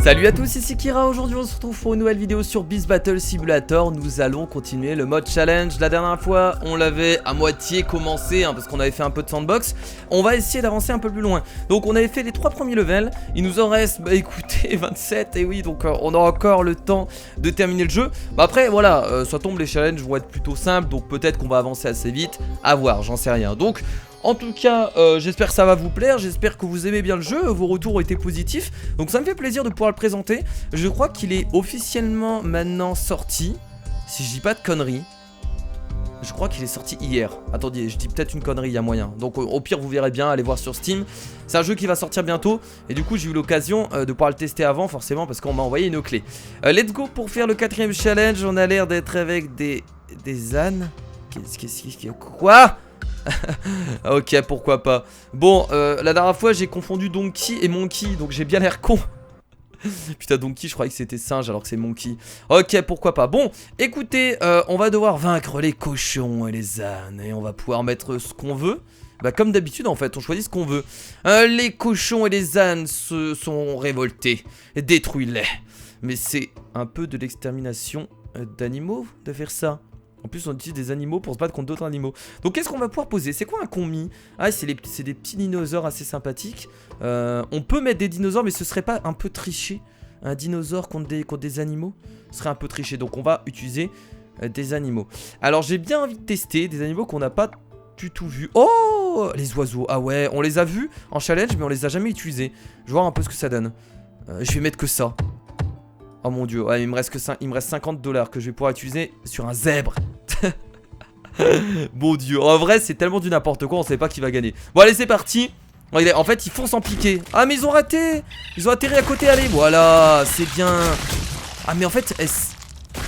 Salut à tous, ici Kira. Aujourd'hui on se retrouve pour une nouvelle vidéo sur Beast Battle Simulator. Nous allons continuer le mode challenge. La dernière fois on l'avait à moitié commencé parce qu'on avait fait un peu de sandbox. On va essayer d'avancer un peu plus loin. Donc on avait fait les 3 premiers levels. Il nous en reste, écoutez, 27. Et oui, donc on a encore le temps de terminer le jeu. Après voilà, ça tombe, les challenges vont être plutôt simples. Donc peut-être qu'on va avancer assez vite. À voir, j'en sais rien. Donc en tout cas, j'espère que ça va vous plaire, j'espère que vous aimez bien le jeu, vos retours ont été positifs. Donc ça me fait plaisir de pouvoir le présenter. Je crois qu'il est officiellement maintenant sorti, si je dis pas de conneries. Je crois qu'il est sorti hier. Attendez, je dis peut-être une connerie, il y a moyen. Donc au pire vous verrez bien, allez voir sur Steam. C'est un jeu qui va sortir bientôt. Et du coup j'ai eu l'occasion de pouvoir le tester avant, forcément, parce qu'on m'a envoyé une clé. Let's go pour faire le 4ème challenge. On a l'air d'être avec des ânes. Quoi? Ok, pourquoi pas. Bon, la dernière fois j'ai confondu Donkey et Monkey, donc j'ai bien l'air con. Putain, Donkey, je croyais que c'était singe alors que c'est Monkey. Ok, pourquoi pas. Bon, écoutez, on va devoir vaincre les cochons et les ânes. Et on va pouvoir mettre ce qu'on veut. Bah comme d'habitude en fait, on choisit ce qu'on veut. Les cochons et les ânes se sont révoltés. Détruis-les. Mais c'est un peu de l'extermination d'animaux de faire ça. En plus on utilise des animaux pour se battre contre d'autres animaux. Donc qu'est-ce qu'on va pouvoir poser? C'est quoi un commis? Ah c'est des petits dinosaures assez sympathiques. On peut mettre des dinosaures, mais ce serait pas un peu triché? Un dinosaure contre des animaux? Ce serait un peu triché. Donc on va utiliser des animaux. Alors j'ai bien envie de tester des animaux qu'on n'a pas du tout vus. Oh, les oiseaux. Ah ouais, on les a vus en challenge mais on les a jamais utilisés. Je vais voir un peu ce que ça donne. Je vais mettre que ça. Oh mon dieu, ouais, il me reste $50 que je vais pouvoir utiliser sur un zèbre. Mon dieu, en vrai c'est tellement du n'importe quoi, on sait pas qui va gagner. Bon allez c'est parti. Regardez, en fait ils foncent en piqué. Ah mais ils ont raté. Ils ont atterri à côté, allez, voilà, c'est bien. Ah mais en fait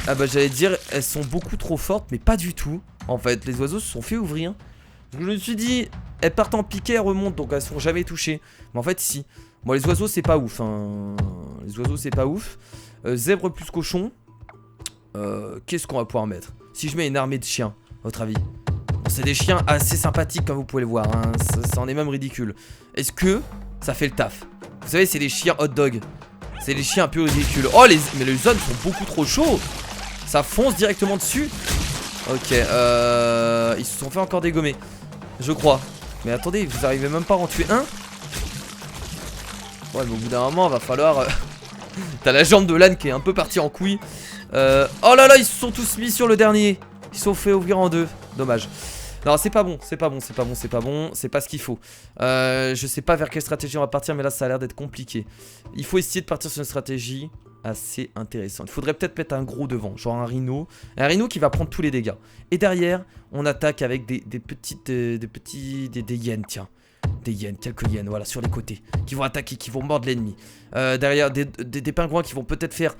ah bah j'allais dire elles sont beaucoup trop fortes, mais pas du tout. En fait les oiseaux se sont fait ouvrir. Je me suis dit, elles partent en piqué, elles remontent, donc elles se font jamais toucher. Mais en fait si. Bon les oiseaux c'est pas ouf hein. Les oiseaux c'est pas ouf. Zèbre plus cochon. Qu'est-ce qu'on va pouvoir mettre? Si je mets une armée de chiens, à votre avis? Bon, c'est des chiens assez sympathiques comme vous pouvez le voir hein. Ça en est même ridicule. Est-ce que ça fait le taf? Vous savez c'est des chiens hot dog. C'est des chiens un peu ridicules. Oh mais les zones sont beaucoup trop chauds. Ça fonce directement dessus. Ok ils se sont fait encore dégommer, je crois. Mais attendez, vous arrivez même pas à en tuer un? Ouais mais au bout d'un moment va falloir T'as la jambe de l'âne qui est un peu partie en couille. Oh là là, ils se sont tous mis sur le dernier. Ils se sont fait ouvrir en deux. Dommage. Non, c'est pas bon, c'est pas bon, c'est pas bon, c'est pas bon. C'est pas ce qu'il faut. Je sais pas vers quelle stratégie on va partir, mais là ça a l'air d'être compliqué. Il faut essayer de partir sur une stratégie assez intéressante. Il faudrait peut-être mettre un gros devant, genre un rhino. Un rhino qui va prendre tous les dégâts. Et derrière, on attaque avec des hyènes, tiens. Des hyènes, quelques hyènes, voilà, sur les côtés, qui vont attaquer, qui vont mordre l'ennemi. Derrière, des pingouins qui vont peut-être faire,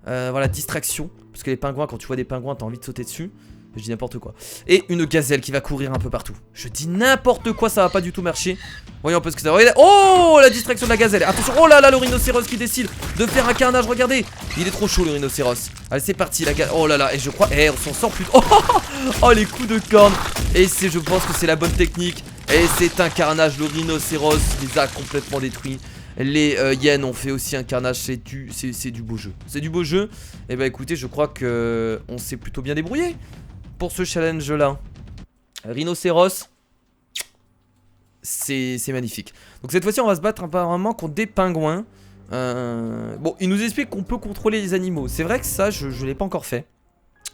voilà, distraction. Parce que les pingouins, quand tu vois des pingouins, t'as envie de sauter dessus. Je dis n'importe quoi. Et une gazelle qui va courir un peu partout. Je dis n'importe quoi, ça va pas du tout marcher. Voyons un peu ce que ça va. Oh, la distraction de la gazelle. Attention, oh là là, le rhinocéros qui décide de faire un carnage, regardez. Il est trop chaud le rhinocéros. Allez, c'est parti, la gazelle. Oh là là, et je crois, on s'en sort plus. Oh, les coups de corne. Et je pense que c'est la bonne technique. Et c'est un carnage, le rhinocéros les a complètement détruits. Les hyènes ont fait aussi un carnage, c'est du beau jeu. C'est du beau jeu. Et bah écoutez, je crois que on s'est plutôt bien débrouillé pour ce challenge là. Rhinocéros, c'est magnifique. Donc cette fois-ci on va se battre apparemment contre des pingouins. Bon, il nous explique qu'on peut contrôler les animaux. C'est vrai que ça, je l'ai pas encore fait.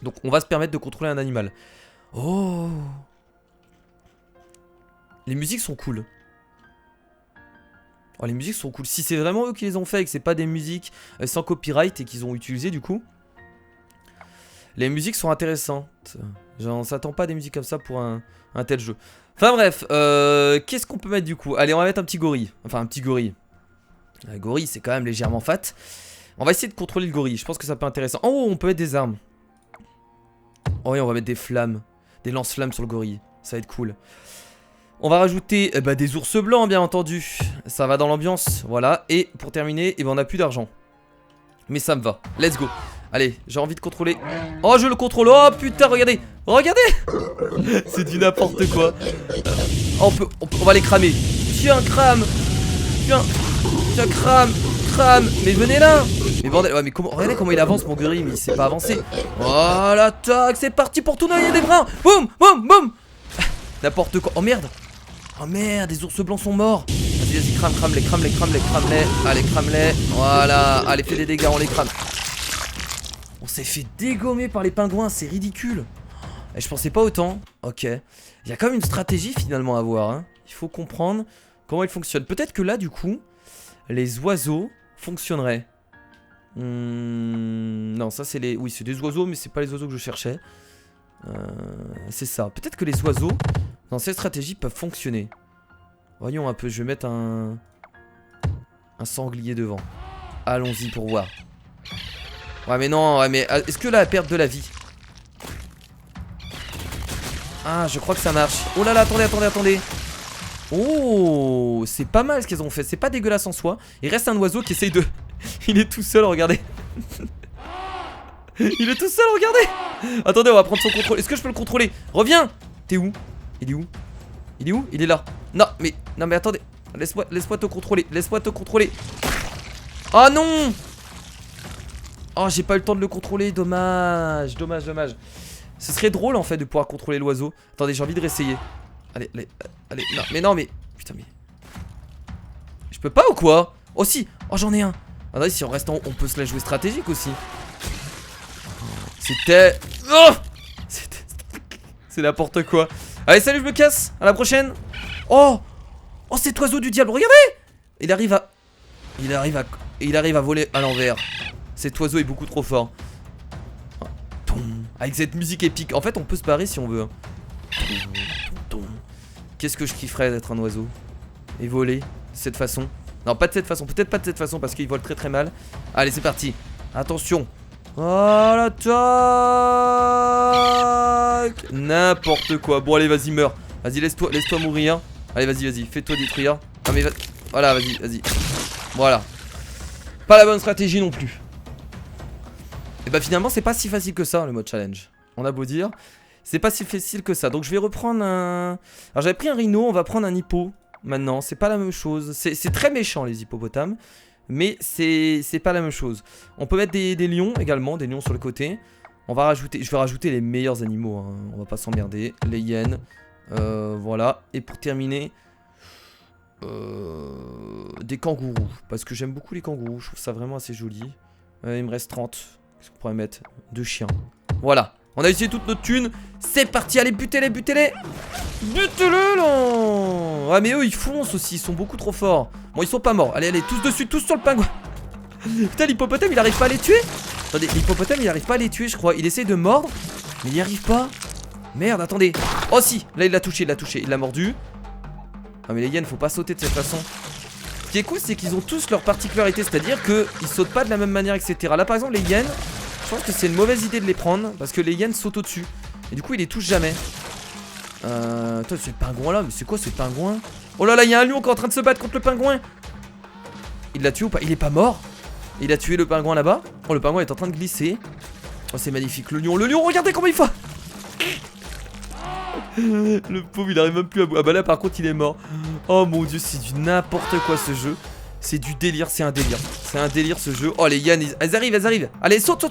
Donc on va se permettre de contrôler un animal. Oh, les musiques sont cool. Oh, les musiques sont cool. Si c'est vraiment eux qui les ont fait et que c'est pas des musiques sans copyright et qu'ils ont utilisé du coup. Les musiques sont intéressantes. Genre, on s'attend pas à des musiques comme ça pour un tel jeu. Enfin bref, qu'est-ce qu'on peut mettre du coup? Allez, on va mettre un petit gorille. Enfin, un petit gorille. Un gorille, c'est quand même légèrement fat. On va essayer de contrôler le gorille. Je pense que ça peut être intéressant. Oh, on peut mettre des armes. Oh oui, on va mettre des flammes. Des lance-flammes sur le gorille. Ça va être cool. On va rajouter des ours blancs, bien entendu. Ça va dans l'ambiance. Voilà. Et pour terminer, on n'a plus d'argent. Mais ça me va. Let's go. Allez, j'ai envie de contrôler. Oh, je le contrôle. Oh putain, regardez. Regardez. C'est du n'importe quoi. On va les cramer. Tiens, crame. Tiens, crame. crame. Mais venez là. Mais bordel, ouais mais comment, regardez comment il avance mon gorille, mais il sait pas avancer. Voilà, tac, c'est parti pour tout noyer des brins. Boum, boum, boum. N'importe quoi, oh merde. Oh merde, les ours blancs sont morts. Vas-y, crame-les. Allez, crame-les, voilà. Allez, fais des dégâts, on les crame. On s'est fait dégommer par les pingouins, c'est ridicule. Et je pensais pas autant. Ok. Il y a quand même une stratégie finalement à voir, hein. Il faut comprendre comment il fonctionne. Peut-être que là, du coup, les oiseaux fonctionneraient. Non, ça c'est les... Oui, c'est des oiseaux, mais c'est pas les oiseaux que je cherchais. C'est ça. Peut-être que les oiseaux, dans cette stratégie, peuvent fonctionner. Voyons un peu, je vais mettre un sanglier devant. Allons-y pour voir. Ouais mais non, ouais mais est-ce que là, elle perd de la vie? Ah, je crois que ça marche. Oh là là, attendez. Oh, c'est pas mal ce qu'ils ont fait. C'est pas dégueulasse en soi. Il reste un oiseau qui essaye de... Il est tout seul, regardez. Il est tout seul, regardez. Attendez, on va prendre son contrôle. Est-ce que je peux le contrôler? Reviens. T'es où? Il est où? Il est là. Non mais attendez. Laisse-moi te contrôler. Oh non. Oh, j'ai pas eu le temps de le contrôler. Dommage. Ce serait drôle en fait de pouvoir contrôler l'oiseau. Attendez, j'ai envie de réessayer. Allez. Non mais. Putain, mais. Je peux pas ou quoi? Oh si. Oh, j'en ai un. Attendez, si on reste en haut, on peut se la jouer stratégique aussi. C'était. Oh, c'est n'importe quoi. Allez, salut, je me casse. À la prochaine. Oh, cet oiseau du diable, regardez. Il arrive à voler à l'envers. Cet oiseau est beaucoup trop fort. Avec cette musique épique. En fait, on peut se barrer si on veut. Qu'est-ce que je kifferais d'être un oiseau et voler de cette façon. Non, pas de cette façon. Peut-être pas de cette façon parce qu'il vole très très mal. Allez, c'est parti. Attention. Voilà, tac. N'importe quoi. Bon, allez, vas-y, meurs. Vas-y, laisse-toi mourir. Allez, vas-y. Fais-toi détruire. Ah, mais voilà, vas-y. Voilà. Pas la bonne stratégie non plus. Et bah, finalement, c'est pas si facile que ça, le mode challenge. On a beau dire. C'est pas si facile que ça. Donc, je vais reprendre un. Alors, j'avais pris un rhino. On va prendre un hippo. Maintenant, c'est pas la même chose. C'est très méchant, les hippopotames. Mais c'est pas la même chose. On peut mettre des lions également, des lions sur le côté. Je vais rajouter les meilleurs animaux, hein. On va pas s'emmerder. Les hyènes, voilà. Et pour terminer, des kangourous. Parce que j'aime beaucoup les kangourous, je trouve ça vraiment assez joli. Il me reste 30. Qu'est-ce qu'on pourrait mettre? 2 chiens. Voilà, on a essayé toute notre thune. C'est parti, allez, butez-les. Butez-les là. Ah mais eux ils foncent aussi, ils sont beaucoup trop forts. Bon, ils sont pas morts, allez, tous dessus, tous sur le pingouin. Putain, l'hippopotame il arrive pas à les tuer. Attendez, l'hippopotame il arrive pas à les tuer, je crois. Il essaie de mordre, mais il y arrive pas. Merde, attendez. Oh si, là il l'a touché, il l'a mordu. Ah mais les hyènes, faut pas sauter de cette façon. Ce qui est cool, c'est qu'ils ont tous leur particularité, c'est-à-dire qu'ils sautent pas de la même manière, etc. Là par exemple, les hyènes, je pense que c'est une mauvaise idée de les prendre, parce que les hyènes sautent au-dessus. Et du coup, ils les touchent jamais. Attends, c'est le pingouin là, mais c'est quoi ce pingouin? Oh là là, il y a un lion qui est en train de se battre contre le pingouin. Il l'a tué ou pas? Il est pas mort. Il a tué le pingouin là-bas. Oh, le pingouin est en train de glisser. Oh, c'est magnifique. Le lion, regardez comment il fait. Le pauvre, il arrive même plus à bout. Ah bah là, par contre, il est mort. Oh mon dieu, c'est du n'importe quoi ce jeu. C'est du délire, c'est un délire. C'est un délire ce jeu. Oh, les hyènes, elles arrivent. Allez, saute.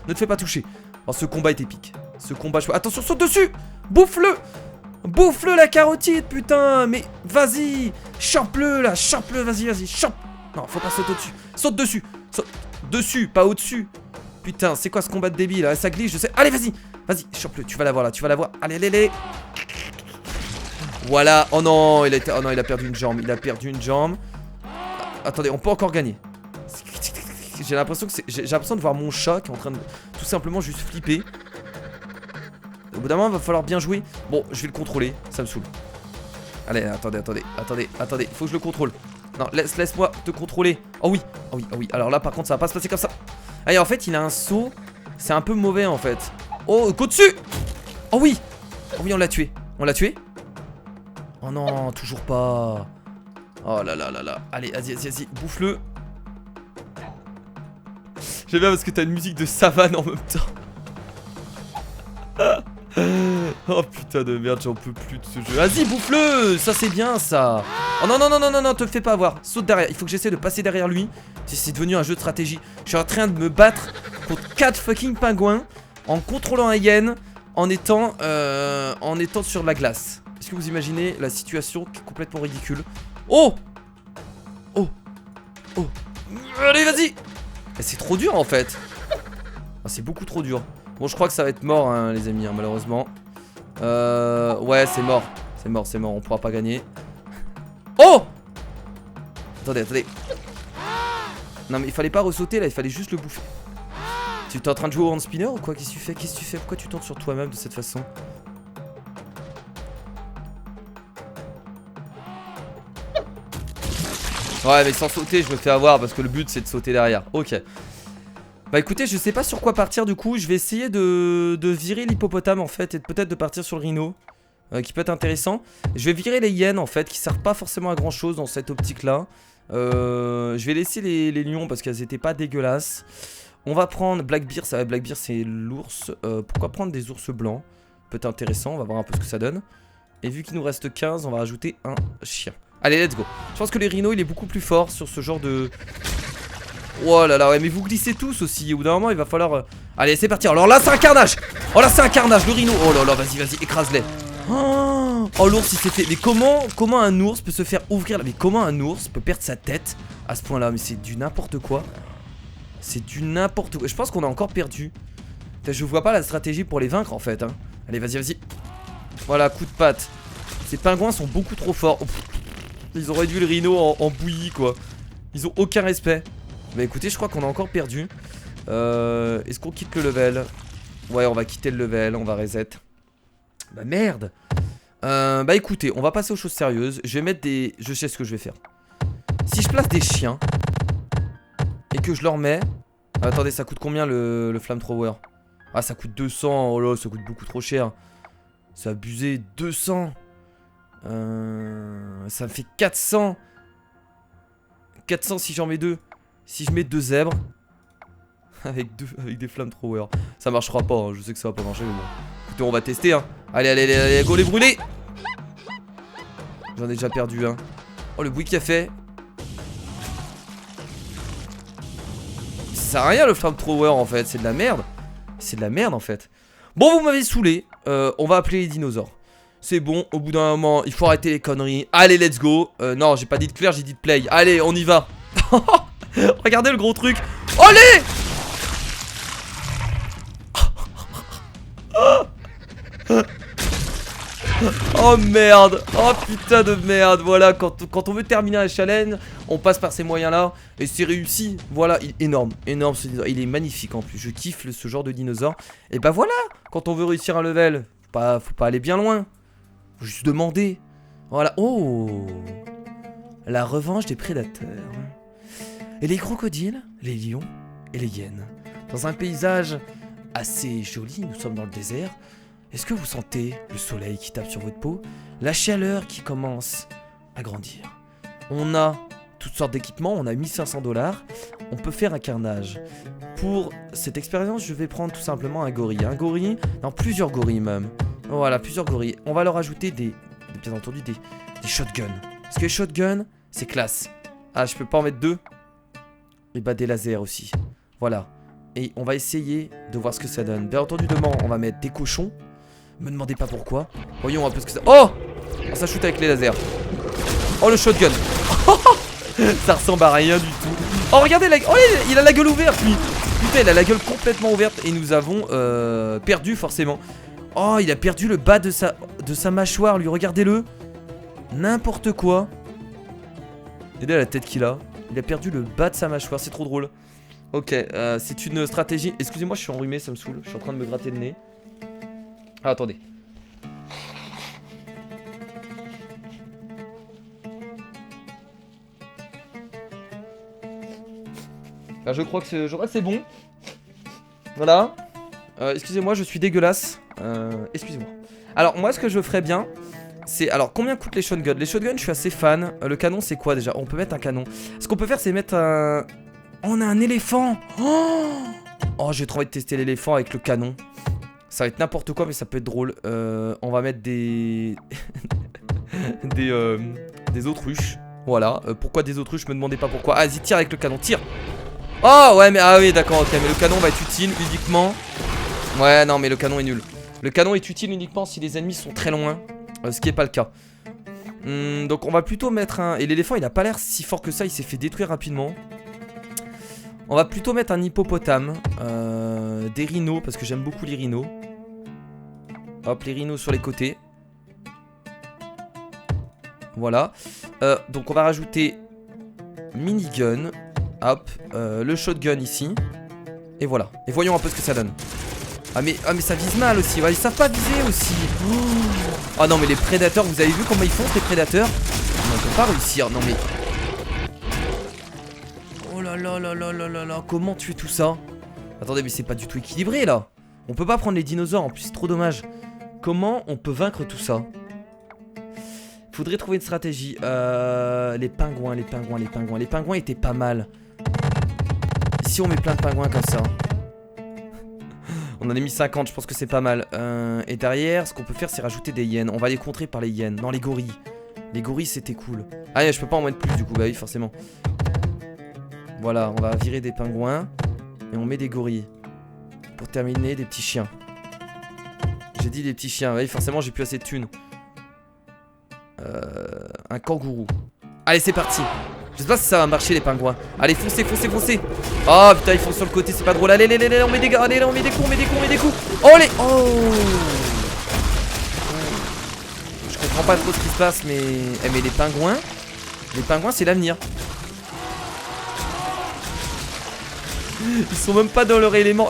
Ne te fais pas toucher. Oh, ce combat est épique. Ce combat, attention, saute dessus. Bouffe-le la carotide, putain. Mais vas-y, chope-le là, vas-y, chope. Non, faut pas sauter au-dessus. Saute dessus. Saute dessus, pas au-dessus. Putain, c'est quoi ce combat de débile là? Ça glisse, je sais. Allez, vas-y, chope-le, tu vas l'avoir là, Allez. Voilà. Oh non, il a perdu une jambe. Attendez, on peut encore gagner. J'ai l'impression de voir mon chat qui est en train de tout simplement juste flipper. Au bout d'un moment, il va falloir bien jouer. Bon, je vais le contrôler, ça me saoule. Allez, attendez. Faut que je le contrôle. Non, laisse-moi te contrôler. Oh oui. Alors là, par contre, ça va pas se passer comme ça. Allez, en fait, il a un saut. C'est un peu mauvais, en fait. Oh, go dessus. Oh oui, on l'a tué. Oh non, toujours pas. Oh là là. Allez, vas-y, bouffe-le. J'aime bien parce que t'as une musique de savane en même temps. Oh putain de merde, j'en peux plus de ce jeu. Vas-y, bouffe-le. Ça c'est bien ça. Oh non, non, non, non, non, non, te fais pas avoir. Saute derrière, il faut que j'essaie de passer derrière lui. C'est devenu un jeu de stratégie. Je suis en train de me battre contre 4 fucking pingouins en contrôlant un hyène, en étant sur la glace. Est-ce que vous imaginez la situation qui est complètement ridicule? Oh! Oh! Oh! Allez, vas-y! C'est trop dur en fait. Ah, c'est beaucoup trop dur. Bon, je crois que ça va être mort, hein, les amis, hein, malheureusement. Ouais, c'est mort. C'est mort, c'est mort, on pourra pas gagner. Oh! Attendez, attendez. Non, mais il fallait pas ressauter là, il fallait juste le bouffer. Tu es en train de jouer au hand spinner ou quoi? Qu'est-ce que tu fais? Qu'est-ce que tu fais? Pourquoi tu tournes sur toi-même de cette façon? Ouais, mais sans sauter, je me fais avoir parce que le but c'est de sauter derrière. Ok. Bah écoutez, je sais pas sur quoi partir du coup. Je vais essayer de virer l'hippopotame en fait et peut-être de partir sur le rhino. Qui peut être intéressant. Je vais virer les hyènes en fait qui servent pas forcément à grand chose dans cette optique là. Je vais laisser les lions parce qu'elles étaient pas dégueulasses. On va prendre Blackbeard, ça va, Blackbeard c'est l'ours. Pourquoi prendre des ours blancs? Peut-être intéressant, on va voir un peu ce que ça donne. Et vu qu'il nous reste 15, on va rajouter un chien. Allez, let's go. Je pense que les rhinos il est beaucoup plus fort sur ce genre de... Oh là là, ouais, mais vous glissez tous aussi. Au bout d'un moment, il va falloir... Allez, c'est parti. Alors là, c'est un carnage. Oh là, c'est un carnage, le rhino. Oh là là, vas-y, vas-y, écrase-les. Oh, l'ours, il s'est fait... Mais comment un ours peut se faire ouvrir... Mais comment un ours peut perdre sa tête à ce point-là? Mais c'est du n'importe quoi. C'est du n'importe quoi. Je pense qu'on a encore perdu. Je vois pas la stratégie pour les vaincre, en fait. Hein. Allez, vas-y, vas-y. Voilà, coup de patte. Ces pingouins sont beaucoup trop forts. Oh, ils ont réduit le rhino en bouillie, quoi. Ils ont aucun respect. Bah écoutez, je crois qu'on a encore perdu. Est-ce qu'on quitte le level? Ouais, on va quitter le level, on va reset. Bah merde. Bah écoutez, on va passer aux choses sérieuses. Je vais mettre des... Je sais ce que je vais faire. Si je place des chiens et que je leur mets... attendez, ça coûte combien le flamethrower? Ah, ça coûte 200. Oh là, ça coûte beaucoup trop cher. C'est abusé, 200. Ça me fait 400. 400 si j'en mets deux. Si je mets 2 zèbres avec des flamethrowers, ça marchera pas, hein. Je sais que ça va pas marcher, mais bon. Écoutez, on va tester, hein. Allez, allez, allez, allez, go les brûler. J'en ai déjà perdu, hein. Oh, le bruit qu'il a fait. Ça sert à rien le flamethrower en fait, c'est de la merde. C'est de la merde en fait. Bon, vous m'avez saoulé. On va appeler les dinosaures. C'est bon, au bout d'un moment, il faut arrêter les conneries. Allez, let's go. Non, j'ai pas dit de clear, j'ai dit de play. Allez, on y va. Regardez le gros truc. Allez. Oh merde. Oh putain de merde. Voilà, quand on veut terminer un challenge, on passe par ces moyens là. Et c'est réussi. Voilà, il est énorme. Énorme ce dinosaure. Il est magnifique en plus. Je kiffe ce genre de dinosaure. Et bah voilà, quand on veut réussir un level, faut pas aller bien loin. Faut juste demander. Voilà. Oh, la revanche des prédateurs. Et les crocodiles, les lions et les hyènes. Dans un paysage assez joli, nous sommes dans le désert. Est-ce que vous sentez le soleil qui tape sur votre peau? La chaleur qui commence à grandir. On a toutes sortes d'équipements, on a 1500 $. On peut faire un carnage. Pour cette expérience, je vais prendre tout simplement un gorille. Un gorille, non, plusieurs gorilles même. Voilà, plusieurs gorilles. On va leur ajouter bien entendu des shotguns. Parce que les shotguns, c'est classe. Ah, je peux pas en mettre 2. Et bah des lasers aussi. Voilà. Et on va essayer de voir ce que ça donne. Bien entendu, demain, on va mettre des cochons. Me demandez pas pourquoi. Voyons un peu ce que ça... Oh, ça shoot avec les lasers. Oh, le shotgun. Ça ressemble à rien du tout. Oh, regardez, oh, il a la gueule ouverte, lui. Putain, il a la gueule complètement ouverte. Et nous avons perdu, forcément. Oh, il a perdu le bas de sa mâchoire, lui. Regardez-le. N'importe quoi. Regardez la tête qu'il a. Il a perdu le bas de sa mâchoire, c'est trop drôle. Ok, c'est une stratégie. Excusez-moi, je suis enrhumé, ça me saoule. Je suis en train de me gratter le nez. Ah, attendez. Là, je crois que c'est bon. Voilà. Excusez-moi, je suis dégueulasse. Excusez-moi. Alors, moi, ce que je ferais bien, c'est... Alors, combien coûtent les shotguns? Les shotguns, je suis assez fan. Le canon, c'est quoi déjà? On peut mettre un canon. Ce qu'on peut faire, c'est mettre un... On a un éléphant. Oh, j'ai trop envie de tester l'éléphant avec le canon. Ça va être n'importe quoi mais ça peut être drôle. On va mettre des... des autruches. Voilà, pourquoi des autruches? Me demandez pas pourquoi. Ah, vas-y, tire avec le canon, tire. Oh ouais mais ah oui d'accord, ok, mais le canon va être utile uniquement. Ouais non mais le canon est nul. Le canon est utile uniquement si les ennemis sont très loin, ce qui est pas le cas. Donc on va plutôt mettre un... Et l'éléphant il a pas l'air si fort que ça, il s'est fait détruire rapidement. On va plutôt mettre un hippopotame, des rhinos parce que j'aime beaucoup les rhinos. Hop, les rhinos sur les côtés. Voilà. Donc on va rajouter minigun. Hop, le shotgun ici. Et voilà. Et voyons un peu ce que ça donne. Ah mais ça vise mal aussi. Ouais, ils savent pas viser aussi. Oh non mais les prédateurs, vous avez vu comment ils font les prédateurs? On ne peut pas réussir. Non mais... Oh là là là là là là là. Comment tuer tout ça? Attendez mais c'est pas du tout équilibré là. On peut pas prendre les dinosaures en plus, c'est trop dommage. Comment on peut vaincre tout ça? Faudrait trouver une stratégie. Les pingouins. Les pingouins étaient pas mal. Si on met plein de pingouins comme ça. On en a mis 50, je pense que c'est pas mal. Et derrière, ce qu'on peut faire, c'est rajouter des hyènes. On va les contrer par les hyènes. Non, les gorilles. Les gorilles, c'était cool. Ah, je peux pas en mettre plus du coup. Bah oui, forcément. Voilà, on va virer des pingouins. Et on met des gorilles. Pour terminer, des petits chiens. J'ai dit des petits chiens. Oui, forcément, j'ai plus assez de thunes. Un kangourou. Allez, c'est parti. Je sais pas si ça va marcher les pingouins. Allez, foncez. Oh putain, ils font sur le côté, c'est pas drôle. Allez, on met des gars. Allez, on met des coups. Oh les... Oh, je comprends pas trop ce qui se passe, mais... mais les pingouins, c'est l'avenir. Ils sont même pas dans leur élément.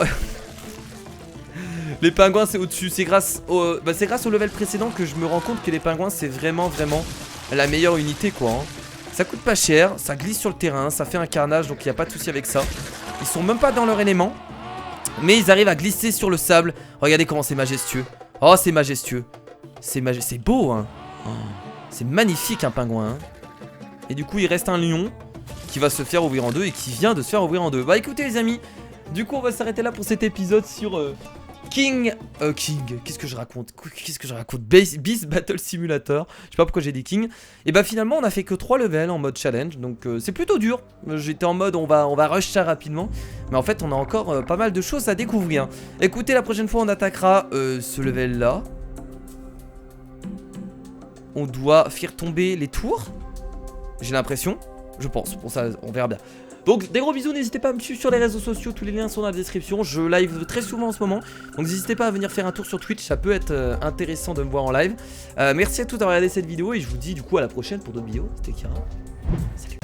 Les pingouins c'est au-dessus, c'est grâce au level précédent que je me rends compte que les pingouins c'est vraiment la meilleure unité quoi hein. Ça coûte pas cher, ça glisse sur le terrain, ça fait un carnage donc il n'y a pas de souci avec ça. Ils sont même pas dans leur élément, mais ils arrivent à glisser sur le sable. Regardez comment c'est majestueux. Oh c'est majestueux. C'est beau hein. Oh, c'est magnifique un pingouin hein. Et du coup il reste un lion qui va se faire ouvrir en deux et qui vient de se faire ouvrir en deux. Bah écoutez les amis, du coup on va s'arrêter là pour cet épisode sur... qu'est-ce que je raconte? Beast Battle Simulator. Je sais pas pourquoi j'ai dit King. Et bah finalement on a fait que 3 levels en mode challenge. Donc c'est plutôt dur. J'étais en mode on va rush ça rapidement. Mais en fait on a encore pas mal de choses à découvrir. Écoutez, la prochaine fois on attaquera ce level là. On doit faire tomber les tours. J'ai l'impression. Je pense. Pour ça on verra bien. Donc des gros bisous, n'hésitez pas à me suivre sur les réseaux sociaux, tous les liens sont dans la description. Je live très souvent en ce moment, donc n'hésitez pas à venir faire un tour sur Twitch, ça peut être intéressant de me voir en live. Merci à tous d'avoir regardé cette vidéo et je vous dis du coup à la prochaine pour d'autres vidéos. C'était Kira. Salut.